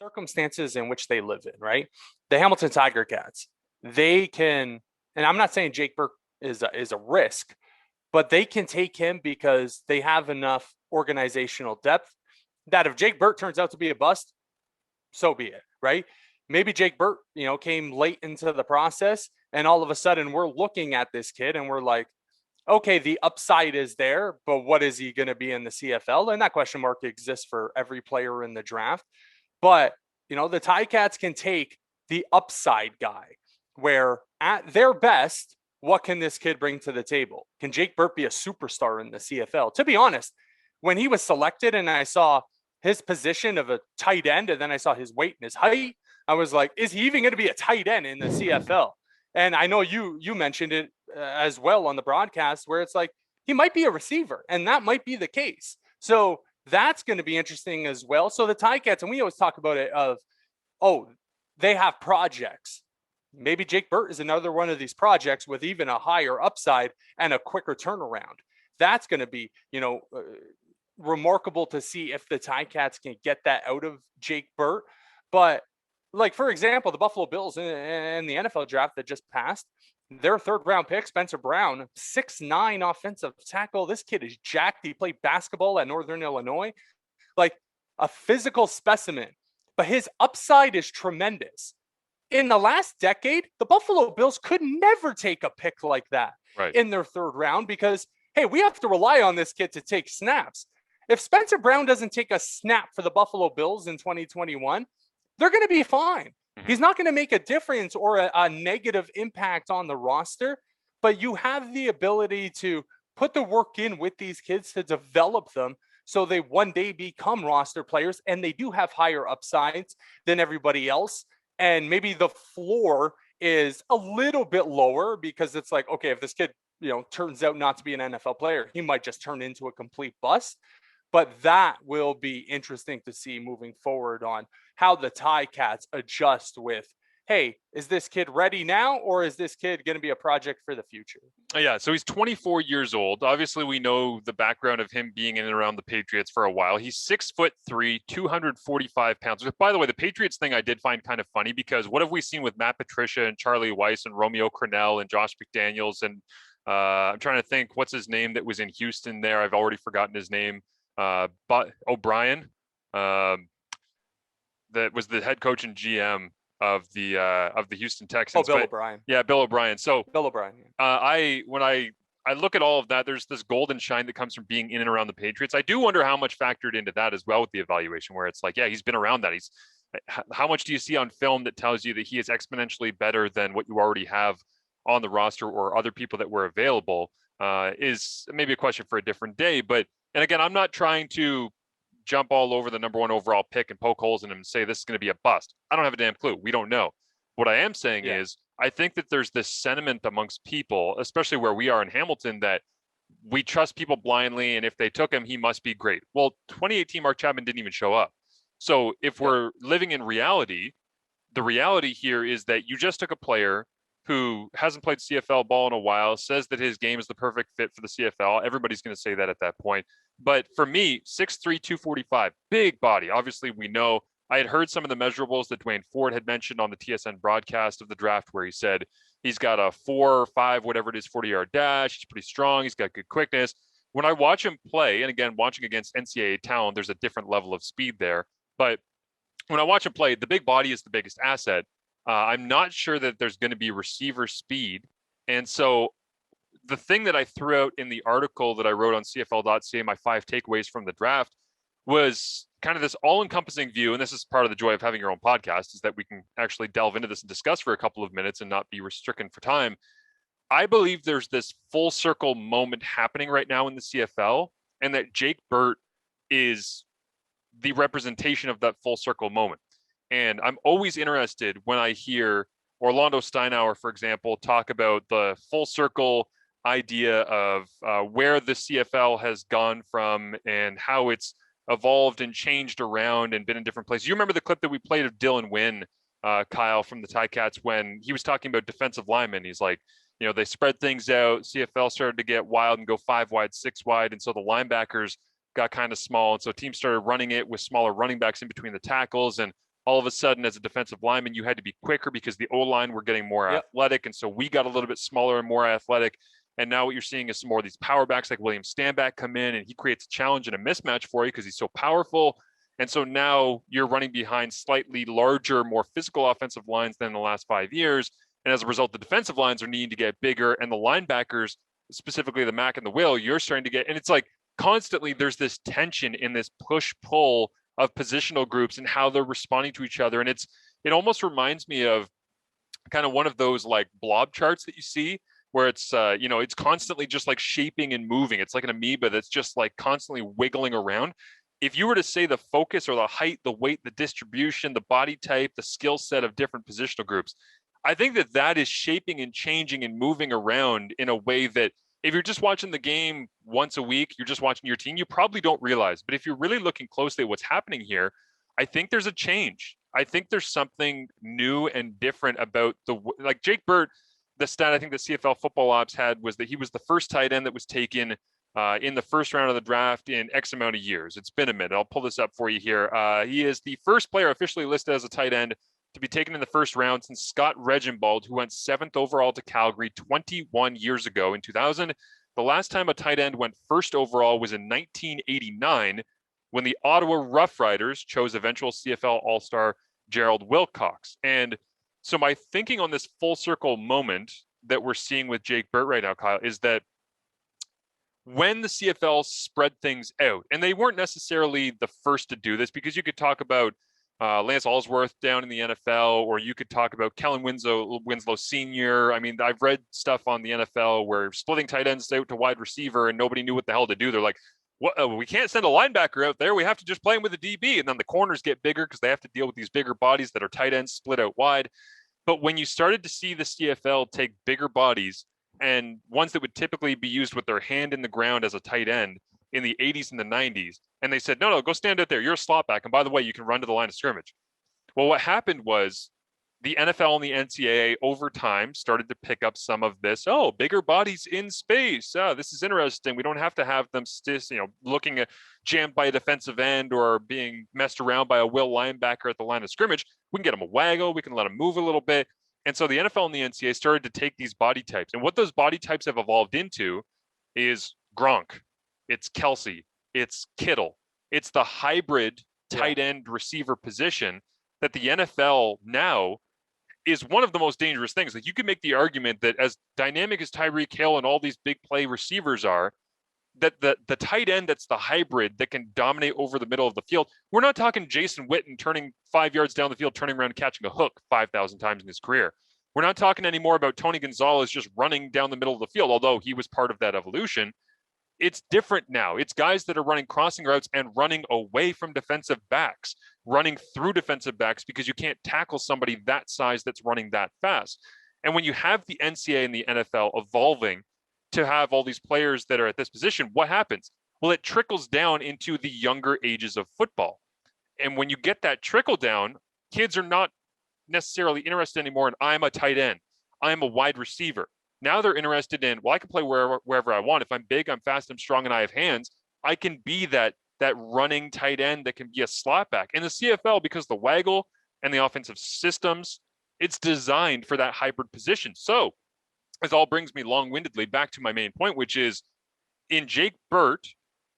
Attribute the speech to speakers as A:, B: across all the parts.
A: circumstances in which they live in, right? The Hamilton Tiger Cats, they can, and I'm not saying Jake Burt is a risk, but they can take him because they have enough organizational depth that if Jake Burt turns out to be a bust, so be it, right? Maybe Jake Burt, came late into the process, and all of a sudden we're looking at this kid and we're like, okay, the upside is there, but what is he going to be in the CFL? And that question mark exists for every player in the draft. But, the Ticats can take the upside guy where at their best, what can this kid bring to the table? Can Jake Burt be a superstar in the CFL? To be honest, when he was selected and I saw his position of a tight end and then I saw his weight and his height, I was like, is he even going to be a tight end in the CFL? And I know you mentioned it as well on the broadcast where it's like he might be a receiver and that might be the case. So that's going to be interesting as well. So the Ticats, and we always talk about it of, they have projects. Maybe Jake Burt is another one of these projects with even a higher upside and a quicker turnaround. That's going to be, remarkable to see if the Ticats can get that out of Jake Burt. But like, for example, the Buffalo Bills in the NFL draft that just passed, their third round pick, Spencer Brown, 6'9" offensive tackle. This kid is jacked. He played basketball at Northern Illinois, like a physical specimen, but his upside is tremendous. In the last decade, the Buffalo Bills could never take a pick like that in their third round because, hey, we have to rely on this kid to take snaps. If Spencer Brown doesn't take a snap for the Buffalo Bills in 2021, they're going to be fine. He's not going to make a difference or a negative impact on the roster, but you have the ability to put the work in with these kids to develop them so they one day become roster players and they do have higher upsides than everybody else. And maybe the floor is a little bit lower because it's like, okay, if this kid, turns out not to be an NFL player, he might just turn into a complete bust. But that will be interesting to see moving forward on how the Ticats adjust with, hey, is this kid ready now or is this kid going to be a project for the future?
B: Yeah, so he's 24 years old. Obviously, we know the background of him being in and around the Patriots for a while. He's 6'3", 245 pounds. By the way, the Patriots thing I did find kind of funny because what have we seen with Matt Patricia and Charlie Weiss and Romeo Crennel and Josh McDaniels and I'm trying to think what's his name that was in Houston there. I've already forgotten his name. But O'Brien, that was the head coach and GM of the Houston Texans.
A: Bill O'Brien.
B: Yeah, Bill O'Brien. So
A: Bill O'Brien.
B: When I look at all of that, there's this golden shine that comes from being in and around the Patriots. I do wonder how much factored into that as well with the evaluation, where it's like, yeah, he's been around that. How much do you see on film that tells you that he is exponentially better than what you already have on the roster or other people that were available? Is maybe a question for a different day, but. And again, I'm not trying to jump all over the number one overall pick and poke holes in him and say this is going to be a bust. I don't have a damn clue. We don't know. What I am saying is I think that there's this sentiment amongst people, especially where we are in Hamilton, that we trust people blindly. And if they took him, he must be great. Well, 2018 Mark Chapman didn't even show up. So if we're living in reality, the reality here is that you just took a player who hasn't played CFL ball in a while, says that his game is the perfect fit for the CFL. Everybody's going to say that at that point. But for me, 6'3", 245, big body. Obviously, we know. I had heard some of the measurables that Dwayne Ford had mentioned on the TSN broadcast of the draft where he said he's got a 4 or 5, whatever it is, 40-yard dash. He's pretty strong. He's got good quickness. When I watch him play, and again, watching against NCAA talent, there's a different level of speed there. But when I watch him play, the big body is the biggest asset. I'm not sure that there's going to be receiver speed. And so the thing that I threw out in the article that I wrote on CFL.ca, my 5 takeaways from the draft, was kind of this all-encompassing view. And this is part of the joy of having your own podcast, is that we can actually delve into this and discuss for a couple of minutes and not be restricted for time. I believe there's this full circle moment happening right now in the CFL, and that Jake Burt is the representation of that full circle moment. And I'm always interested when I hear Orlando Steinauer, for example, talk about the full circle idea of where the CFL has gone from and how it's evolved and changed around and been in different places. You remember the clip that we played of Dylan Wynn, Kyle, from the Ticats, when he was talking about defensive linemen. He's like, they spread things out. CFL started to get wild and go 5 wide, 6 wide. And so the linebackers got kind of small. And so teams started running it with smaller running backs in between the tackles. And all of a sudden as a defensive lineman, you had to be quicker because the O-line were getting more athletic. And so we got a little bit smaller and more athletic. And now what you're seeing is some more of these power backs like William Stanback come in, and he creates a challenge and a mismatch for you because he's so powerful. And so now you're running behind slightly larger, more physical offensive lines than in the last 5 years. And as a result, the defensive lines are needing to get bigger, and the linebackers, specifically the Mac and the Will, you're starting to get, and it's like constantly there's this tension in this push-pull of positional groups and how they're responding to each other. And it almost reminds me of kind of one of those like blob charts that you see where it's, it's constantly just like shaping and moving. It's like an amoeba that's just like constantly wiggling around. If you were to say the focus or the height, the weight, the distribution, the body type, the skill set of different positional groups, I think that is shaping and changing and moving around in a way that if you're just watching the game once a week, you're just watching your team, you probably don't realize. But if you're really looking closely at what's happening here, I think there's a change. I think there's something new and different about like Jake Burt, the stat I think the CFL Football Ops had was that he was the first tight end that was taken in the first round of the draft in X amount of years. It's been a minute. I'll pull this up for you here. He is the first player officially listed as a tight end to be taken in the first round since Scott Reginbald, who went 7th overall to Calgary 21 years ago in 2000. The last time a tight end went first overall was in 1989 when the Ottawa Rough Riders chose eventual CFL All-Star Gerald Wilcox. And so my thinking on this full circle moment that we're seeing with Jake Burt right now, Kyle, is that when the CFL spread things out, and they weren't necessarily the first to do this, because you could talk about Lance Allsworth down in the NFL, or you could talk about Kellen Winslow Sr. I mean, I've read stuff on the NFL where splitting tight ends out to wide receiver and nobody knew what the hell to do. They're like, what? We can't send a linebacker out there. We have to just play him with a DB. And then the corners get bigger because they have to deal with these bigger bodies that are tight ends split out wide. But when you started to see the CFL take bigger bodies and ones that would typically be used with their hand in the ground as a tight end in the 80s and the 90s, and they said, no, go stand out there. You're a slot back. And by the way, you can run to the line of scrimmage. Well, what happened was the NFL and the NCAA over time started to pick up some of this. Oh, bigger bodies in space. Oh, this is interesting. We don't have to have them looking at jammed by a defensive end or being messed around by a will linebacker at the line of scrimmage. We can get them a waggle. We can let them move a little bit. And so the NFL and the NCAA started to take these body types. And what those body types have evolved into is Gronk. It's Kelsey. It's Kittle. It's the hybrid tight end receiver position that the NFL now is one of the most dangerous things. Like, you could make the argument that as dynamic as Tyreek Hill and all these big play receivers are, that the tight end that's the hybrid that can dominate over the middle of the field. We're not talking Jason Witten turning 5 yards down the field, turning around and catching a hook 5,000 times in his career. We're not talking anymore about Tony Gonzalez just running down the middle of the field, although he was part of that evolution. It's different now. It's guys that are running crossing routes and running away from defensive backs, running through defensive backs because you can't tackle somebody that size that's running that fast. And when you have the NCAA and the NFL evolving to have all these players that are at this position, what happens? Well, it trickles down into the younger ages of football. And when you get that trickle down, kids are not necessarily interested anymore in I'm a tight end, I'm a wide receiver. Now they're interested in, well, I can play wherever I want. If I'm big, I'm fast, I'm strong, and I have hands, I can be that running tight end that can be a slot back. In the CFL, because the waggle and the offensive systems, it's designed for that hybrid position. So this all brings me long-windedly back to my main point, which is in Jake Burt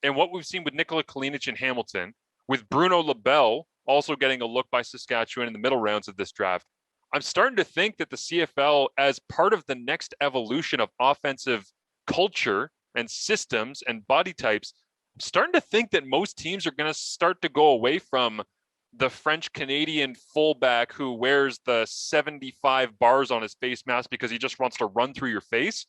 B: and what we've seen with Nikola Kalinic in Hamilton, with Bruno Labelle also getting a look by Saskatchewan in the middle rounds of this draft, I'm starting to think that the CFL, as part of the next evolution of offensive culture and systems and body types, I'm starting to think that most teams are going to start to go away from the French-Canadian fullback who wears the 75 bars on his face mask because he just wants to run through your face.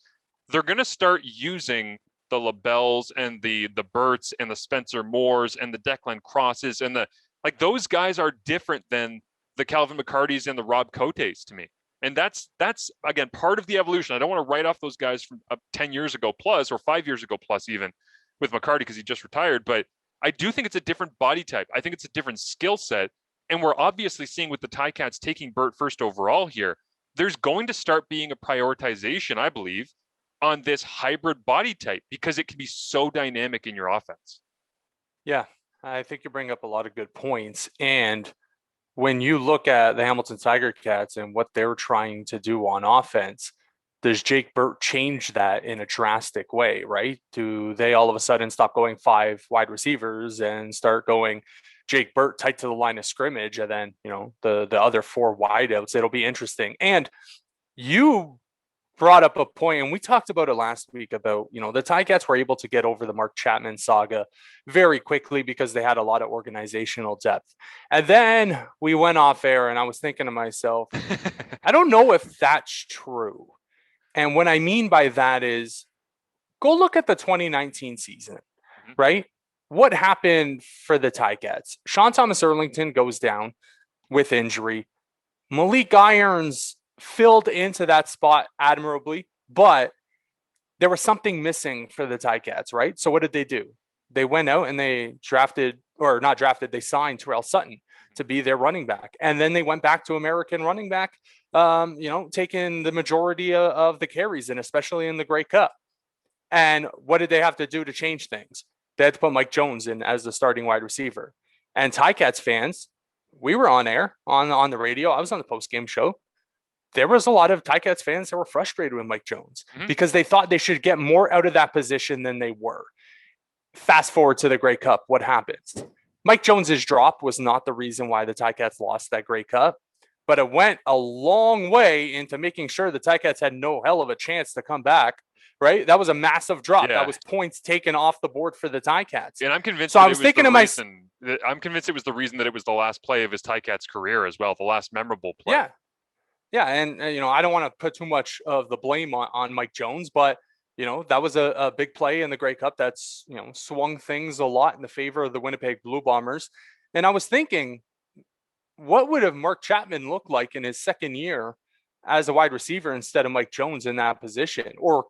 B: They're going to start using the Labelles and the Burts and the Spencer Moores and the Declan Crosses and those guys are different than the Calvin McCartys and the Rob Cotes to me. And that's again, part of the evolution. I don't want to write off those guys from 10 years ago plus, or 5 years ago plus even, with McCarty because he just retired. But I do think it's a different body type. I think it's a different skill set. And we're obviously seeing with the Ticats taking Burt first overall here, there's going to start being a prioritization, I believe, on this hybrid body type because it can be so dynamic in your offense.
A: Yeah, I think you bring up a lot of good points. And when you look at the Hamilton Tiger Cats and what they're trying to do on offense, does Jake Burt change that in a drastic way, right? Do they all of a sudden stop going 5 wide receivers and start going Jake Burt tight to the line of scrimmage, and then, the other 4 wideouts? It'll be interesting. And you brought up a point, and we talked about it last week about, the Ticats were able to get over the Mark Chapman saga very quickly because they had a lot of organizational depth. And then we went off air, and I was thinking to myself, I don't know if that's true. And what I mean by that is, go look at the 2019 season, right? What happened for the Ticats? Sean Thomas Erlington goes down with injury. Malik Irons filled into that spot admirably, but there was something missing for the Ticats, right? So what did they do? They went out and they they signed Terrell Sutton to be their running back. And then they went back to American running back, taking the majority of the carries, and especially in the Grey Cup. And what did they have to do to change things? They had to put Mike Jones in as the starting wide receiver. And Ticats fans, we were on air on the radio. I was on the post-game show. There was a lot of Ticats fans that were frustrated with Mike Jones because they thought they should get more out of that position than they were. Fast forward to the Grey Cup, what happens? Mike Jones's drop was not the reason why the Ticats lost that Grey Cup, but it went a long way into making sure the Ticats had no hell of a chance to come back, right? That was a massive drop.
B: Yeah.
A: That was points taken off the board for the Ticats.
B: And I'm convinced.
A: So I was thinking to myself,
B: I'm convinced it was the reason that it was the last play of his Ticats career as well, the last memorable play.
A: Yeah. Yeah, and I don't want to put too much of the blame on Mike Jones, but that was a big play in the Grey Cup that's swung things a lot in the favor of the Winnipeg Blue Bombers. And I was thinking, what would have Mark Chapman looked like in his second year as a wide receiver instead of Mike Jones in that position, or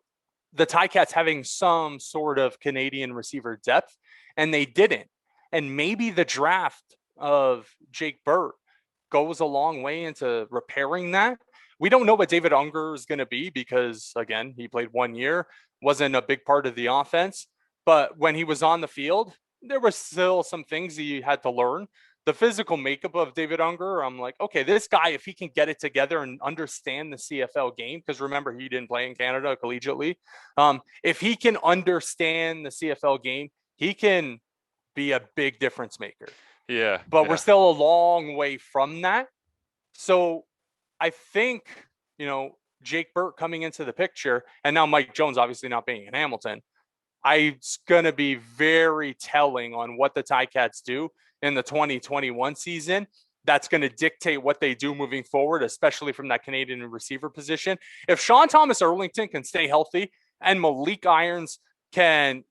A: the Ticats having some sort of Canadian receiver depth, and they didn't. And maybe the draft of Jake Burt goes a long way into repairing that. We don't know what David Unger is going to be because, again, he played 1 year, wasn't a big part of the offense. But when he was on the field, there were still some things he had to learn. The physical makeup of David Unger, I'm like, okay, this guy, if he can get it together and understand the CFL game, because remember, he didn't play in Canada collegiately. If he can understand the CFL game, he can be a big difference maker.
B: Yeah.
A: But we're still a long way from that. So I think, Jake Burt coming into the picture, and now Mike Jones obviously not being in Hamilton, it's going to be very telling on what the Ticats do in the 2021 season. That's going to dictate what they do moving forward, especially from that Canadian receiver position. If Sean Thomas Erlington can stay healthy and Malik Irons can,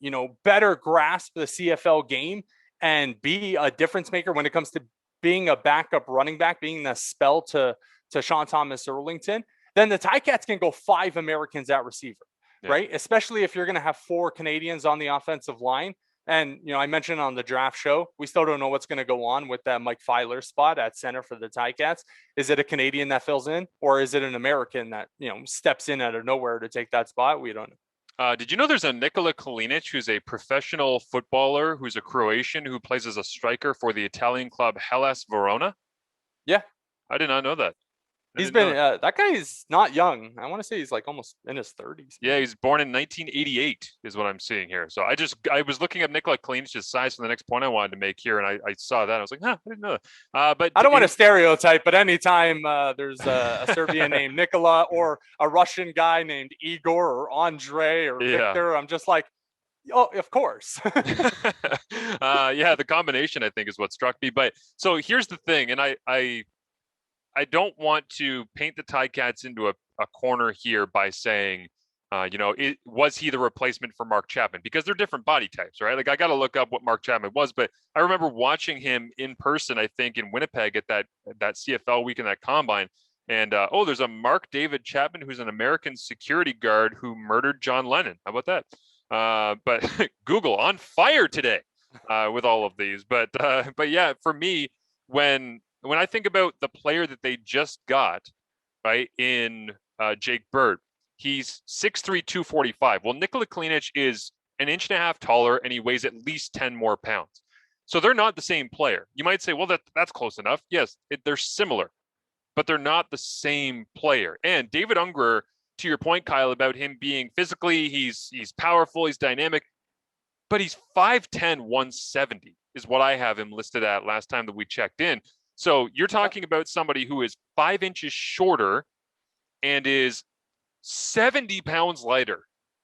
A: better grasp the CFL game and be a difference maker when it comes to being a backup running back, being the spell to Sean Thomas Erlington, then the Ticats can go 5 Americans at receiver, right? Especially if you're going to have 4 Canadians on the offensive line. And, I mentioned on the draft show, we still don't know what's going to go on with that Mike Filer spot at center for the Ticats. Is it a Canadian that fills in, or is it an American that, steps in out of nowhere to take that spot? We don't know.
B: Did you know there's a Nikola Kalinic who's a professional footballer who's a Croatian who plays as a striker for the Italian club Hellas Verona?
A: Yeah.
B: I did not know that.
A: He's been that guy is not young. I want to say he's like almost in his 30s.
B: Yeah, he's born in 1988 is what I'm seeing here. So I was looking up Nikola Kalinic's size for the next point I wanted to make here, and I saw that. I was like, I didn't know that. But
A: I don't want to stereotype, but anytime there's a Serbian named Nikola or a Russian guy named Igor or Andre or Victor, I'm just like, oh, of course.
B: The combination I think is what struck me. But so here's the thing, and I don't want to paint the Ticats into a corner here by saying, was he the replacement for Mark Chapman? Because they're different body types, right? Like I got to look up what Mark Chapman was, but I remember watching him in person, I think in Winnipeg at that CFL week in that combine. And, there's a Mark David Chapman, who's an American security guard who murdered John Lennon. How about that? But Google on fire today with all of these. But yeah, for me, when I think about the player that they just got, right, in Jake Burt, he's 6'3", 245. Well, Nikola Kalinic is an inch and a half taller, and he weighs at least 10 more pounds. So they're not the same player. You might say, well, that's close enough. Yes, they're similar, but they're not the same player. And David Unger, to your point, Kyle, about him being physically, he's powerful, he's dynamic, but he's 5'10", 170 is what I have him listed at last time that we checked in. So you're talking about somebody who is 5 inches shorter and is 70 pounds lighter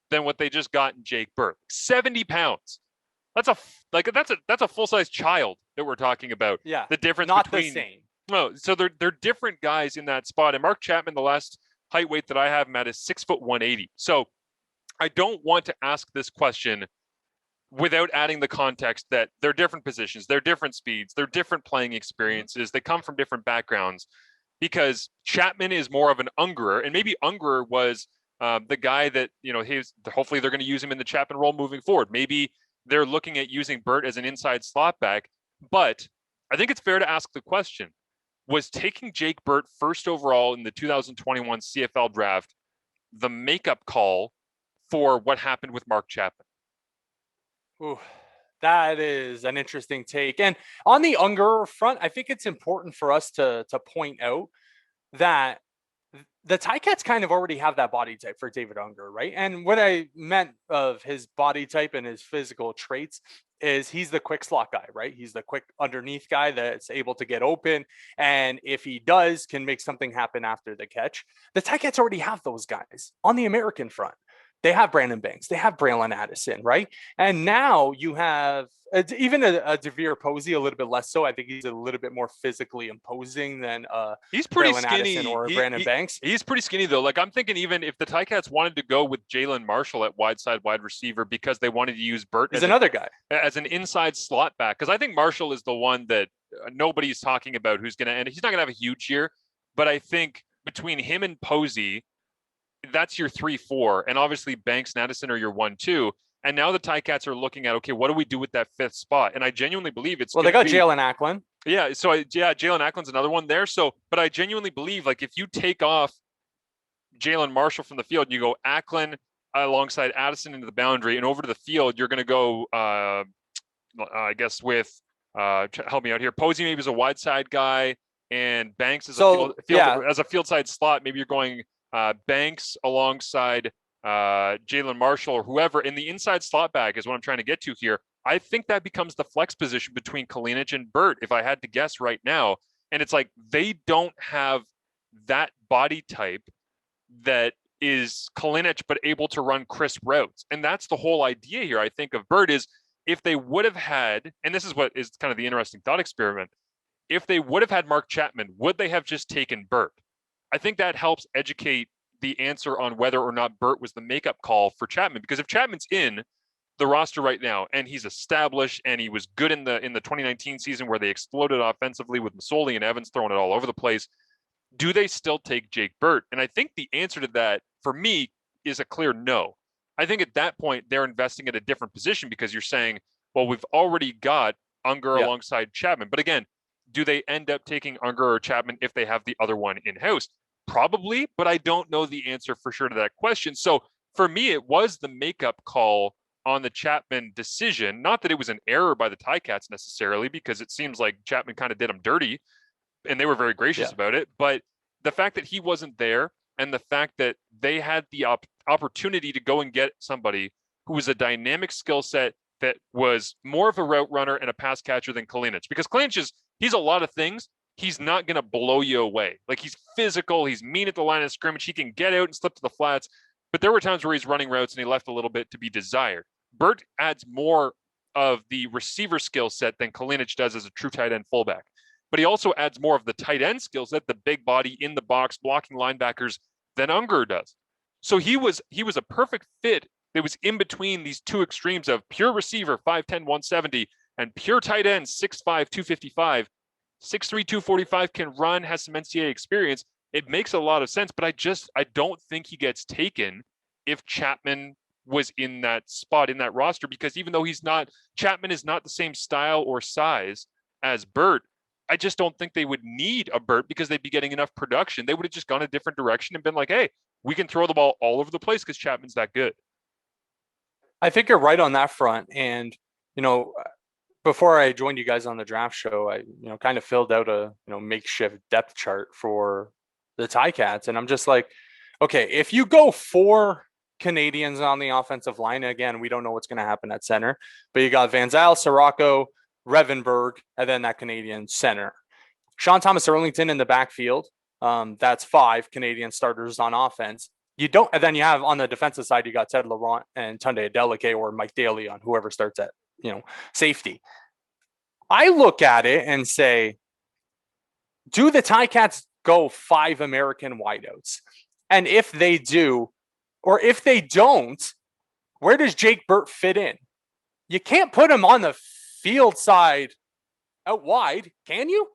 B: than what they just got in Jake Burt. 70 pounds. That's a full-size child that we're talking about.
A: Yeah.
B: The difference
A: not
B: between
A: the same.
B: No, so they're different guys in that spot. And Mark Chapman, the last height weight that I have him at is 6'180". So I don't want to ask this question without adding the context that they're different positions, they're different speeds, they're different playing experiences, they come from different backgrounds, because Chapman is more of an Ungerer, and maybe Ungerer was the guy that, hopefully they're going to use him in the Chapman role moving forward. Maybe they're looking at using Burt as an inside slot back, but I think it's fair to ask the question, was taking Jake Burt first overall in the 2021 CFL draft the makeup call for what happened with Mark Chapman?
A: Ooh, that is an interesting take. And on the Unger front, I think it's important for us to point out that the Ticats kind of already have that body type for David Unger, right? And what I meant of his body type and his physical traits is he's the quick slot guy, right? He's the quick underneath guy that's able to get open. And if he does, can make something happen after the catch. The Ticats already have those guys on the American front. They have Brandon Banks. They have Braylon Addison, right? And now you have even a Devere Posey, a little bit less so. I think he's a little bit more physically imposing than
B: he's pretty
A: Braylon
B: skinny
A: Addison or Brandon Banks.
B: He's pretty skinny though. Like I'm thinking, even if the Ticats wanted to go with Jalen Marshall at wide receiver because they wanted to use Burt
A: as another guy
B: as an inside slot back, because I think Marshall is the one that nobody's talking about who's going to end. He's not going to have a huge year, but I think between him and Posey, that's your 3-4, and obviously Banks and Addison are your 1-2. And now the Ticats are looking at, okay, what do we do with that fifth spot? And I genuinely believe it's
A: they got Jalen Acklin.
B: Yeah, so Jalen Acklin's another one there. So, but I genuinely believe, like, if you take off Jalen Marshall from the field and you go Acklin alongside Addison into the boundary and over to the field, you're going to go, I guess, with help me out here. Posey maybe is a wide side guy, and Banks is as a field side slot. Maybe you're going Banks alongside Jalen Marshall or whoever in the inside slot back is what I'm trying to get to here. I think that becomes the flex position between Kalinic and Burt, if I had to guess right now. And it's like they don't have that body type that is Kalinic but able to run crisp routes. And that's the whole idea here, I think, of Burt is if they would have had, and this is what is kind of the interesting thought experiment, if they would have had Mark Chapman, would they have just taken Burt? I think that helps educate the answer on whether or not Burt was the makeup call for Chapman. Because if Chapman's in the roster right now and he's established and he was good in the 2019 season where they exploded offensively with Masoli and Evans throwing it all over the place, do they still take Jake Burt? And I think the answer to that for me is a clear no. I think at that point they're investing at a different position because you're saying, well, we've already got Unger alongside Chapman. But again, do they end up taking Unger or Chapman if they have the other one in-house? Probably, but I don't know the answer for sure to that question. So for me, it was the makeup call on the Chapman decision. Not that it was an error by the Ticats necessarily, because it seems like Chapman kind of did them dirty and they were very gracious about it. But the fact that he wasn't there and the fact that they had the opportunity to go and get somebody who was a dynamic skill set that was more of a route runner and a pass catcher than Kalinic, because Kalinic he's a lot of things. He's not going to blow you away. Like, he's physical. He's mean at the line of scrimmage. He can get out and slip to the flats. But there were times where he's running routes and he left a little bit to be desired. Burt adds more of the receiver skill set than Kalinic does as a true tight end fullback. But he also adds more of the tight end skill set, the big body in the box, blocking linebackers, than Unger does. So he was a perfect fit that was in between these two extremes of pure receiver, 5'10", 170, and pure tight end, 6'5", 255. 6'3", 245, can run, has some NCAA experience. It makes a lot of sense, but I don't think he gets taken if Chapman was in that spot, in that roster, because even though Chapman is not the same style or size as Burt, I just don't think they would need a Burt because they'd be getting enough production. They would have just gone a different direction and been like, hey, we can throw the ball all over the place because Chapman's that good.
A: I think you're right on that front. And, before I joined you guys on the draft show, I kind of filled out a makeshift depth chart for the Ticats, and I'm just like, okay, if you go 4 Canadians on the offensive line, again, we don't know what's going to happen at center, but you got Van Zyl, Sirocco, Revenberg, and then that Canadian center. Sean Thomas Erlington in the backfield. That's 5 Canadian starters on offense. You don't, and then you have on the defensive side, you got Ted Laurent and Tunde Adeleke or Mike Daly on whoever starts at safety. I look at it and say, do the Ticats go 5 American wideouts? And if they do, or if they don't, where does Jake Burt fit in? You can't put him on the field side out wide, can you?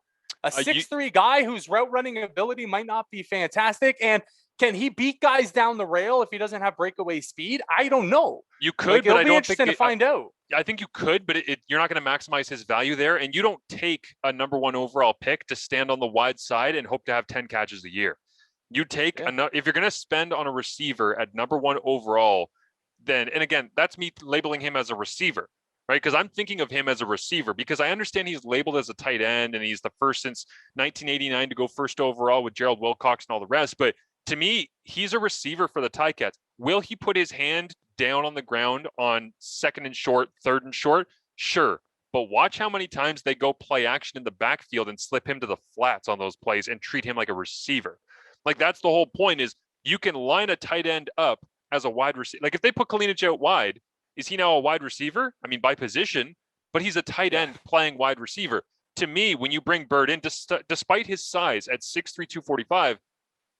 A: A 6'3" guy whose route running ability might not be fantastic. And can he beat guys down the rail if he doesn't have breakaway speed? I don't know.
B: You could, but I don't think
A: to find out.
B: I think you could, but you're not going to maximize his value there. And you don't take a number 1 overall pick to stand on the wide side and hope to have 10 catches a year. You take if you're going to spend on a receiver at number 1 overall, then, and again, that's me labeling him as a receiver, right? Because I'm thinking of him as a receiver because I understand he's labeled as a tight end and he's the first since 1989 to go first overall with Gerald Wilcox and all the rest. But to me, he's a receiver for the Ticats. Will he put his hand down on the ground on 2nd and short, 3rd and short? Sure. But watch how many times they go play action in the backfield and slip him to the flats on those plays and treat him like a receiver. Like, that's the whole point, is you can line a tight end up as a wide receiver. Like, if they put Kalinic out wide, is he now a wide receiver? I mean, by position, but he's a tight end playing wide receiver. To me, when you bring Bird in, despite his size at 6'3", 245,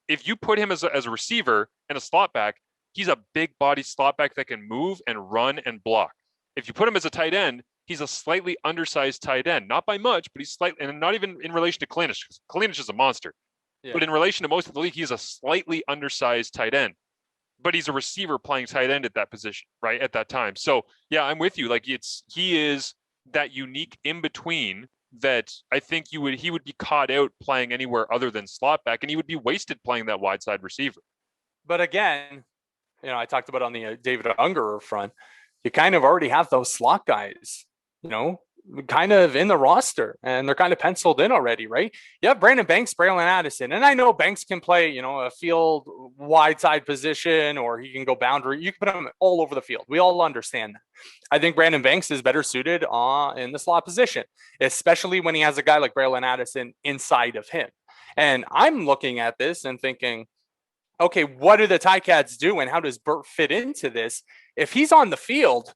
B: if you put him as a receiver and a slot back, he's a big body slot back that can move and run and block. If you put him as a tight end, he's a slightly undersized tight end. Not by much, but he's slightly, and not even in relation to Kalinic. Kalinic is a monster. Yeah. But in relation to most of the league, he's a slightly undersized tight end. But he's a receiver playing tight end at that position, right, at that time. So, yeah, I'm with you. Like, he is that unique in-between that I think he would be caught out playing anywhere other than slot back, and he would be wasted playing that wide side receiver.
A: But again, I talked about on the David Ungerer front, you kind of already have those slot guys, kind of in the roster, and they're kind of penciled in already, right? You have Brandon Banks, Braylon Addison, and I know Banks can play, a field wide side position, or he can go boundary. You can put him all over the field. We all understand that. I think Brandon Banks is better suited in the slot position, especially when he has a guy like Braylon Addison inside of him. And I'm looking at this and thinking, okay, what do the Ticats do, and how does Burt fit into this? If he's on the field,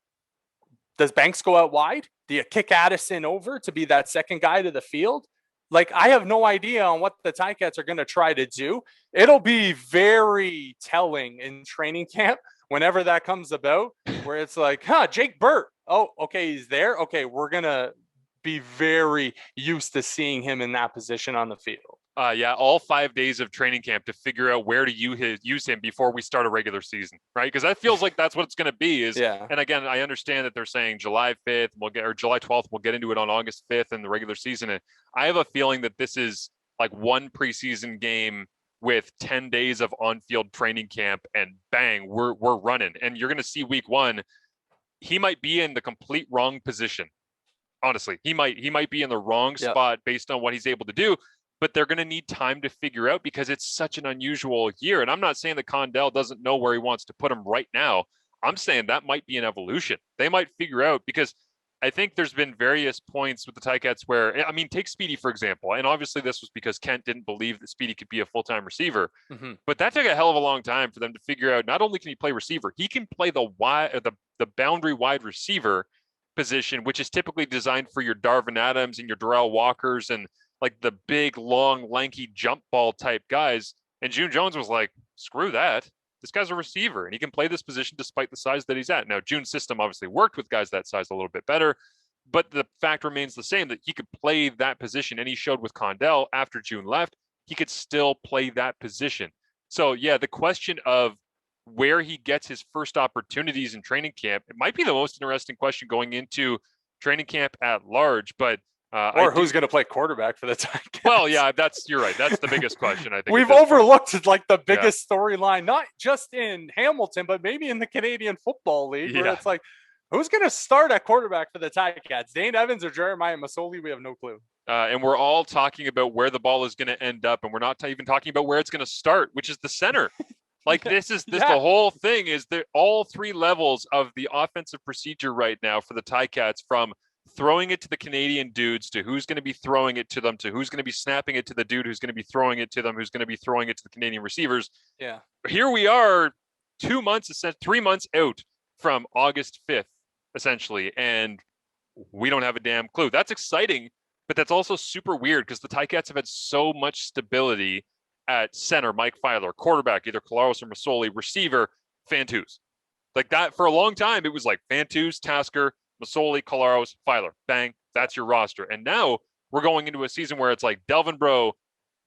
A: does Banks go out wide? Do you kick Addison over to be that second guy to the field? Like, I have no idea on what the Ticats are going to try to do. It'll be very telling in training camp whenever that comes about, where it's like, Jake Burt. Oh, okay, he's there. Okay, we're going to be very used to seeing him in that position on the field.
B: All 5 days of training camp to figure out where to use him before we start a regular season, right? Because that feels like that's what it's going to be. And again, I understand that they're saying July 5th, or July 12th, we'll get into it on August 5th in the regular season. And I have a feeling that this is like one preseason game with 10 days of on-field training camp, and bang, we're running. And you're going to see week 1, he might be in the complete wrong position. Honestly, he might be in the wrong spot based on what he's able to do. But they're going to need time to figure out, because it's such an unusual year. And I'm not saying that Condell doesn't know where he wants to put him right now. I'm saying that might be an evolution. They might figure out, because I think there's been various points with the Ticats where, I mean, take Speedy, for example. And obviously this was because Kent didn't believe that Speedy could be a full-time receiver. Mm-hmm. But that took a hell of a long time for them to figure out, not only can he play receiver, he can play the boundary wide receiver position, which is typically designed for your Darvin Adams and your Darrell Walkers and like the big, long, lanky jump ball type guys. And June Jones was like, screw that. This guy's a receiver and he can play this position despite the size that he's at. Now, June's system obviously worked with guys that size a little bit better, but the fact remains the same, that he could play that position. And he showed with Condell after June left, he could still play that position. So yeah, the question of where he gets his first opportunities in training camp, it might be the most interesting question going into training camp at large, but
A: or who's going to play quarterback for the Ticats?
B: Well, yeah, you're right. That's the biggest question, I think.
A: We've overlooked like the biggest storyline, not just in Hamilton, but maybe in the Canadian Football League, where it's like, Who's going to start at quarterback for the Ticats? Dane Evans or Jeremiah Masoli? We have no clue.
B: And we're all talking about where the ball is going to end up, and we're not even talking about where it's going to start, which is the center. Like this the whole thing is that all three levels of the offensive procedure right now for the Ticats, from throwing it to the Canadian dudes to who's going to be throwing it to them to who's going to be snapping it to the dude who's going to be throwing it to them, who's going to be throwing it to the Canadian receivers.
A: Yeah.
B: Here we are 3 months out from August 5th, essentially, and we don't have a damn clue. That's exciting, but that's also super weird because the Ticats have had so much stability at center, Mike Filer, quarterback, either Collaros or Masoli, receiver, Fantuz. Like that for a long time, it was like Fantuz, Tasker, Masoli, Collaros, Filer. Bang, that's your roster. And now we're going into a season where it's like Delvin Breaux,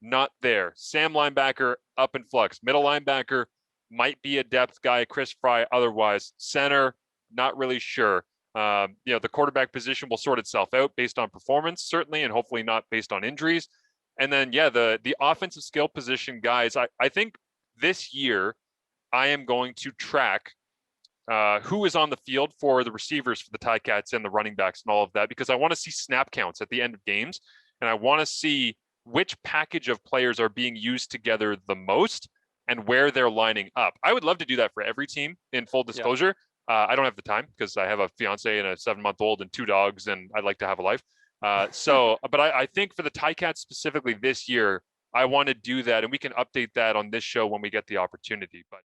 B: not there. Sam linebacker, up in flux. Middle linebacker, might be a depth guy. Chris Fry, otherwise. Center, not really sure. The quarterback position will sort itself out based on performance, certainly, and hopefully not based on injuries. And then, the offensive skill position guys, I think this year I am going to track who is on the field for the receivers for the Ticats and the running backs and all of that, because I want to see snap counts at the end of games, and I want to see which package of players are being used together the most and where they're lining up. I would love to do that for every team, in full disclosure. I don't have the time because I have a fiance and a 7-month-old and 2 dogs, and I'd like to have a life. But I think for the Ticats specifically this year, I want to do that, and we can update that on this show when we get the opportunity. But